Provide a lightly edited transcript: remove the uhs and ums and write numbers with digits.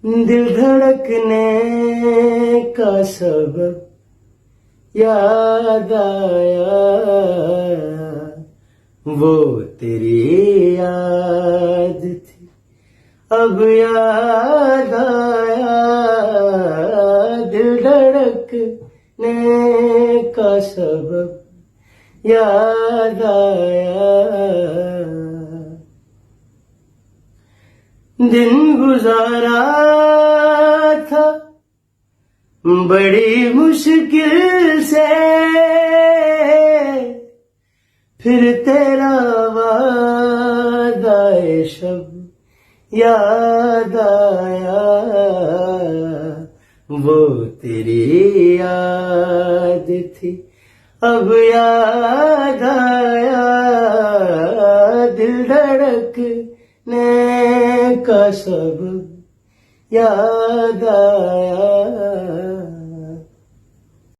दिल धड़कने का सबब याद आया, वो तेरी याद थी अब याद आया। दिल धड़कने का सबब याद आया। दिन गुजारा था बड़ी मुश्किल से, फिर तेरा वादा शब याद आया, वो तेरी याद थी अब याद आया। दिल धड़कने का सबब याद आया।